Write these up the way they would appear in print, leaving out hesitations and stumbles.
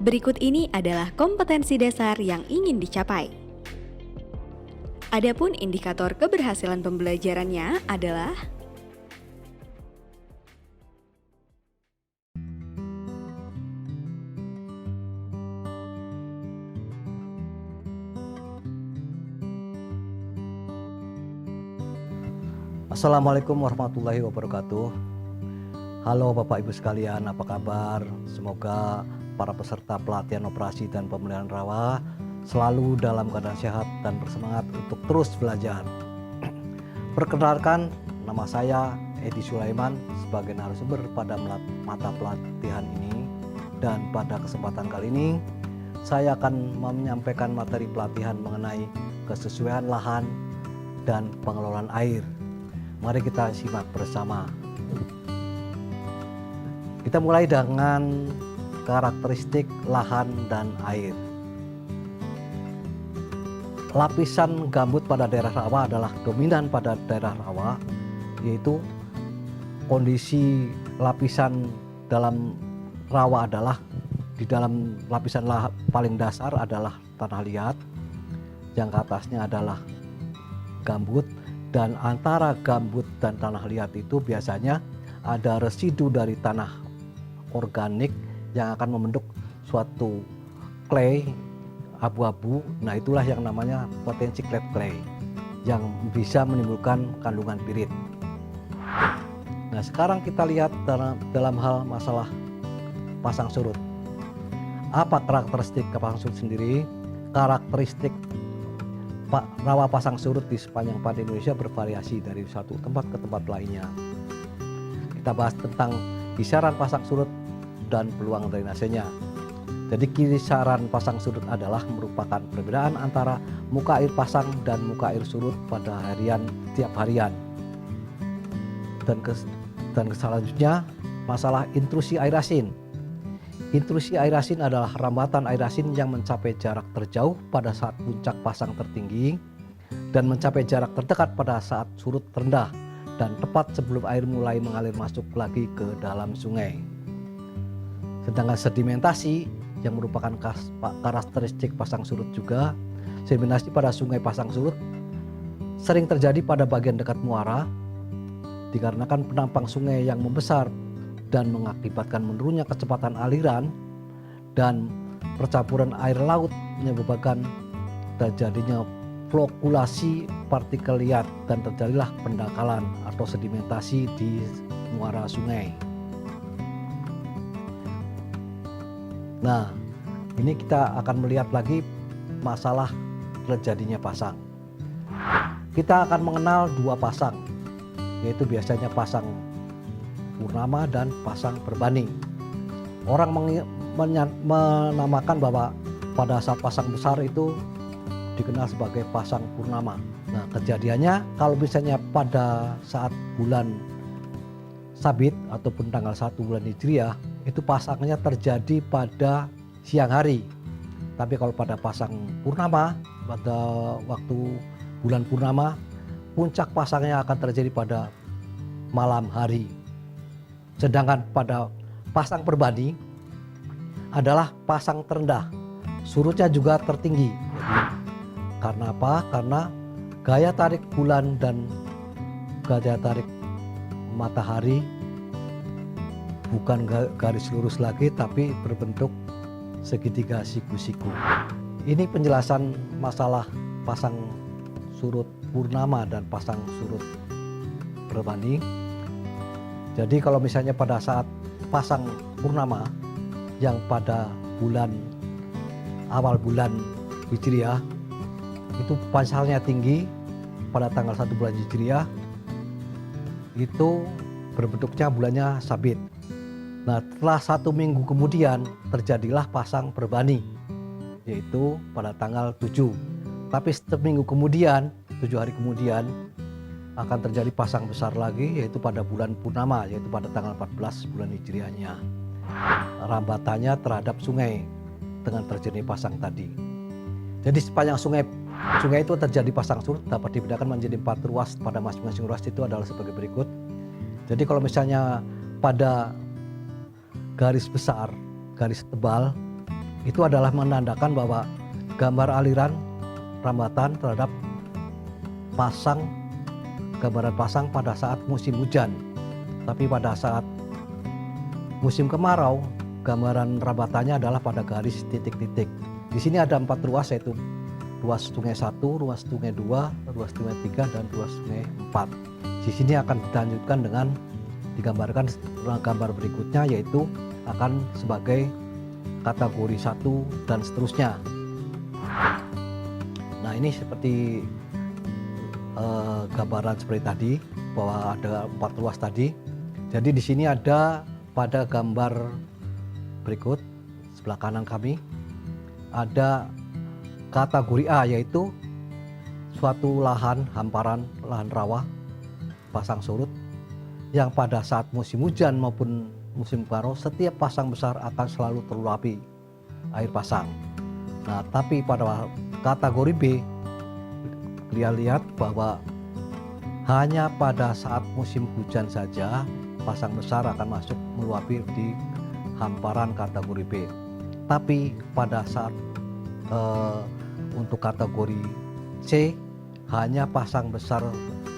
Berikut ini adalah kompetensi dasar yang ingin dicapai. Adapun indikator keberhasilan pembelajarannya adalah Assalamualaikum warahmatullahi wabarakatuh. Halo Bapak Ibu sekalian, apa kabar? Semoga para peserta pelatihan operasi dan pemeliharaan rawa selalu dalam keadaan sehat dan bersemangat untuk terus belajar. Perkenalkan, nama saya Edi Sulaiman sebagai narasumber pada mata pelatihan ini, dan pada kesempatan kali ini saya akan menyampaikan materi pelatihan mengenai kesesuaian lahan dan pengelolaan air. Mari kita simak bersama. Kita mulai dengan karakteristik lahan dan air. Lapisan gambut pada daerah rawa adalah dominan pada daerah rawa, yaitu kondisi lapisan dalam rawa adalah di dalam lapisan paling dasar adalah tanah liat, yang ke atasnya adalah gambut. Dan antara gambut dan tanah liat itu biasanya ada residu dari tanah organik yang akan membentuk suatu clay abu-abu. Nah, itulah yang namanya potensi clay yang bisa menimbulkan kandungan pirit. Nah, sekarang kita lihat dalam hal masalah pasang surut. Apa karakteristik pasang surut sendiri? Karakteristik rawa pasang surut di sepanjang pantai Indonesia bervariasi dari satu tempat ke tempat lainnya. Kita bahas tentang kisaran pasang surut dan peluang drainasenya. Jadi kisaran pasang surut adalah merupakan perbedaan antara muka air pasang dan muka air surut pada tiap harian. Dan selanjutnya masalah intrusi air asin. Intrusi air asin adalah rambatan air asin yang mencapai jarak terjauh pada saat puncak pasang tertinggi dan mencapai jarak terdekat pada saat surut terendah dan tepat sebelum air mulai mengalir masuk lagi ke dalam sungai. Sedangkan sedimentasi yang merupakan karakteristik pasang surut juga, sedimentasi pada sungai pasang surut sering terjadi pada bagian dekat muara dikarenakan penampang sungai yang membesar dan mengakibatkan menurunnya kecepatan aliran dan percampuran air laut menyebabkan terjadinya flokulasi partikel liat dan terjadilah pendangkalan atau sedimentasi di muara sungai. Nah, ini kita akan melihat lagi masalah terjadinya pasang. Kita akan mengenal dua pasang, yaitu biasanya pasang purnama dan pasang berbanding. Orang menamakan bahwa pada saat pasang besar itu dikenal sebagai pasang purnama. Nah, kejadiannya kalau misalnya pada saat bulan Sabit ataupun tanggal 1 bulan Hijriah, itu pasangnya terjadi pada siang hari. Tapi kalau pada pasang purnama, pada waktu bulan purnama, puncak pasangnya akan terjadi pada malam hari. Sedangkan pada pasang berbanding adalah pasang terendah, surutnya juga tertinggi. Karena apa? Karena gaya tarik bulan dan gaya tarik matahari bukan garis lurus lagi, tapi berbentuk segitiga siku-siku. Ini penjelasan masalah pasang surut purnama dan pasang surut berbanding. Jadi kalau misalnya pada saat pasang purnama yang pada awal bulan Hijriah itu pasalnya tinggi, pada tanggal 1 bulan Hijriah itu berbentuknya bulannya Sabit. Nah, setelah 1 minggu kemudian terjadilah pasang berbanding, yaitu pada tanggal 7. Tapi seminggu kemudian, 7 hari kemudian akan terjadi pasang besar lagi, yaitu pada bulan purnama, yaitu pada tanggal 14 bulan Hijriahnya. Rambatannya terhadap sungai dengan terjadi pasang tadi. Jadi sepanjang sungai itu terjadi pasang surut dapat dibedakan menjadi 4 ruas. Pada masing-masing ruas itu adalah sebagai berikut. Jadi kalau misalnya pada garis besar, garis tebal, itu adalah menandakan bahwa gambar aliran rambatan terhadap gambaran pasang pada saat musim hujan. Tapi pada saat musim kemarau, gambaran rambatannya adalah pada garis titik-titik. Di sini ada 4 ruas, yaitu ruas sungai 1, ruas sungai 2, ruas sungai 3, dan ruas sungai 4. Di sini akan dilanjutkan dengan digambarkan gambar berikutnya, yaitu akan sebagai kategori 1 dan seterusnya. Nah, ini seperti gambaran seperti tadi, bahwa ada 4 ruas tadi. Jadi di sini ada pada gambar berikut sebelah kanan kami ada kategori A, yaitu suatu lahan hamparan, lahan rawa pasang surut yang pada saat musim hujan maupun musim kemarau setiap pasang besar akan selalu terlulapi air pasang. Nah, tapi pada kategori B kalian lihat bahwa hanya pada saat musim hujan saja pasang besar akan masuk meluapi di hamparan kategori B. Tapi pada saat untuk kategori C hanya pasang besar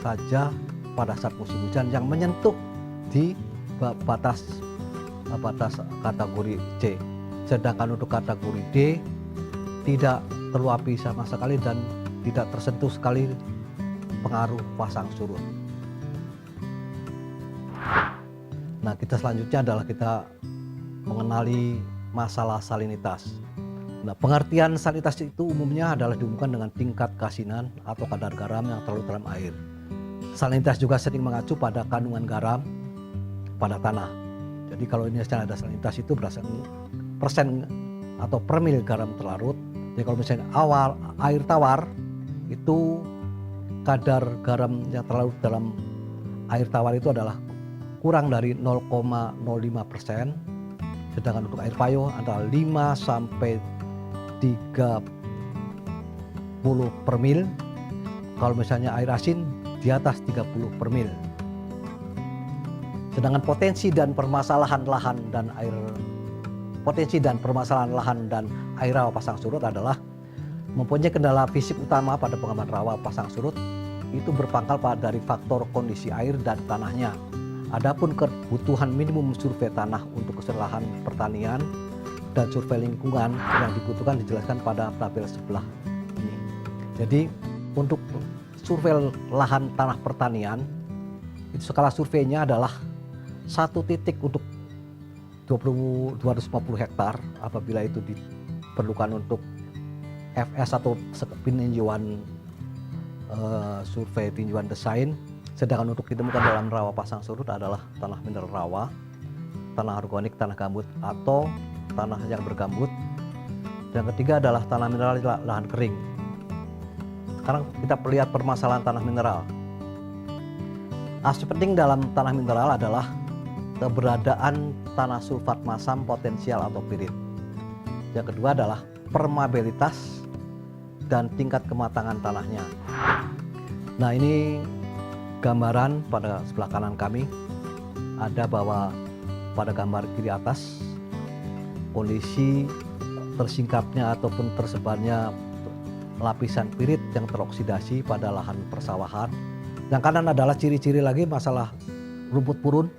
saja pada saat musim hujan yang menyentuh di batas kategori C. Sedangkan untuk kategori D tidak terluapi sama sekali dan tidak tersentuh sekali pengaruh pasang surut. Nah, kita selanjutnya adalah kita mengenali masalah salinitas. Nah, pengertian salinitas itu umumnya adalah dihubungkan dengan tingkat keasinan atau kadar garam yang terlalu dalam air. Salinitas juga sering mengacu pada kandungan garam pada tanah. Jadi kalau ini ada salinitas itu berdasarkan persen atau per mil garam terlarut. Jadi kalau misalnya air tawar itu kadar garam yang terlarut dalam air tawar itu adalah kurang dari 0,05%, sedangkan untuk air payau antara 5 sampai 30 per mil. Kalau misalnya air asin di atas 30 per mil. Sedangkan potensi dan permasalahan lahan dan air rawa pasang surut adalah mempunyai kendala fisik utama pada pengembangan rawa pasang surut itu berpangkal pada dari faktor kondisi air dan tanahnya. Adapun kebutuhan minimum survei tanah untuk kesalahan pertanian dan survei lingkungan yang dibutuhkan dijelaskan pada tabel sebelah ini. Jadi untuk survei lahan tanah pertanian itu skala surveinya adalah 1 titik untuk 250 hektar apabila itu diperlukan untuk FS atau peninjauan survei tinjauan desain. Sedangkan untuk ditemukan dalam rawa pasang surut adalah tanah mineral rawa, tanah organik, tanah gambut atau tanah yang bergambut. Yang ketiga adalah tanah mineral lahan kering. Sekarang kita lihat permasalahan tanah mineral. Aspek penting dalam tanah mineral adalah keberadaan tanah sulfat masam potensial atau pirit. Yang kedua adalah permeabilitas dan tingkat kematangan tanahnya. Nah, ini gambaran pada sebelah kanan kami ada bahwa pada gambar kiri atas kondisi tersingkapnya ataupun tersebarnya lapisan pirit yang teroksidasi pada lahan persawahan. Yang kanan adalah ciri-ciri lagi masalah rumput purun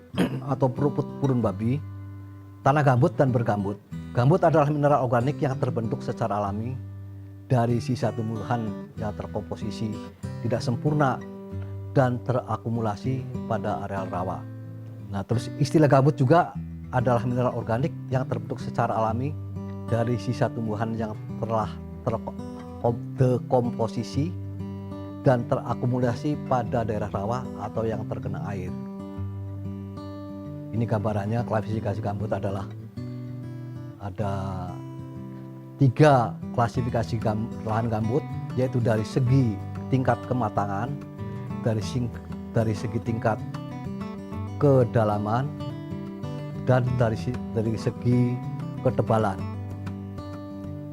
atau rumput purun babi, tanah gambut dan bergambut. Gambut adalah mineral organik yang terbentuk secara alami dari sisa tumbuhan yang terkomposisi tidak sempurna dan terakumulasi pada areal rawa. Nah, terus istilah gambut juga adalah mineral organik yang terbentuk secara alami dari sisa tumbuhan yang telah terkomposisi dan terakumulasi pada daerah rawa atau yang terkena air. Ini gambarannya. Klasifikasi gambut adalah ada 3 klasifikasi lahan gambut, yaitu dari segi tingkat kematangan, dari segi tingkat kedalaman, dan dari segi ketebalan.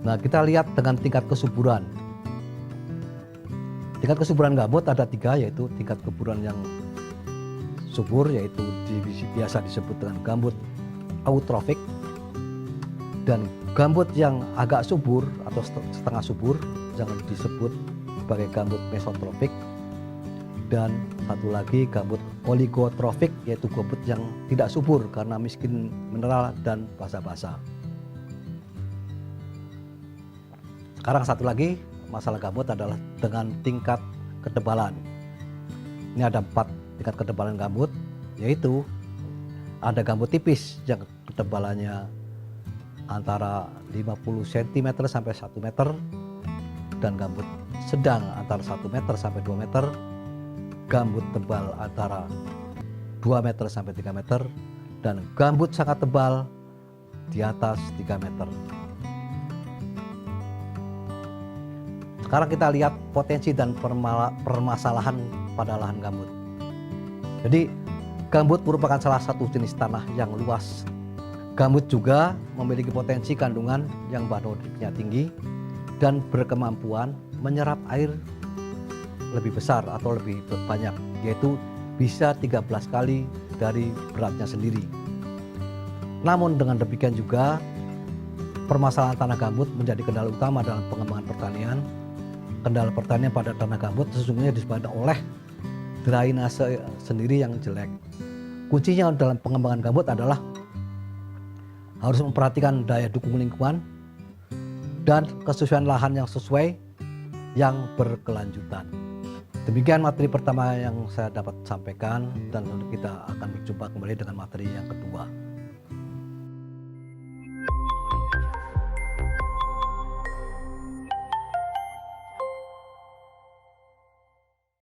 Nah, kita lihat dengan tingkat kesuburan. Tingkat kesuburan gambut ada 3, yaitu tingkat kesuburan yang subur, yaitu biasa disebut dengan gambut eutrofik. Dan gambut yang agak subur atau setengah subur jangan disebut sebagai gambut mesotrofik. Dan satu lagi gambut oligotrofik, yaitu gambut yang tidak subur karena miskin mineral dan basa-basa. Sekarang satu lagi masalah gambut adalah dengan tingkat ketebalan. Ini ada 4 tingkat ketebalan gambut, yaitu ada gambut tipis yang ketebalannya antara 50 cm sampai 1 meter, dan gambut sedang antara 1 meter sampai 2 meter, gambut tebal antara 2 meter sampai 3 meter, dan gambut sangat tebal di atas 3 meter. Sekarang kita lihat potensi dan permasalahan pada lahan gambut. Jadi gambut merupakan salah satu jenis tanah yang luas. Gambut juga memiliki potensi kandungan yang bahan organiknya tinggi dan berkemampuan menyerap air lebih besar atau lebih banyak, yaitu bisa 13 kali dari beratnya sendiri. Namun dengan demikian juga permasalahan tanah gambut menjadi kendala utama dalam pengembangan pertanian. Kendala pertanian pada tanah gambut sesungguhnya disebabkan oleh drainase sendiri yang jelek. Kuncinya dalam pengembangan gambut adalah harus memperhatikan daya dukung lingkungan dan kesesuaian lahan yang sesuai yang berkelanjutan. Demikian materi pertama yang saya dapat sampaikan, dan kita akan berjumpa kembali dengan materi yang kedua.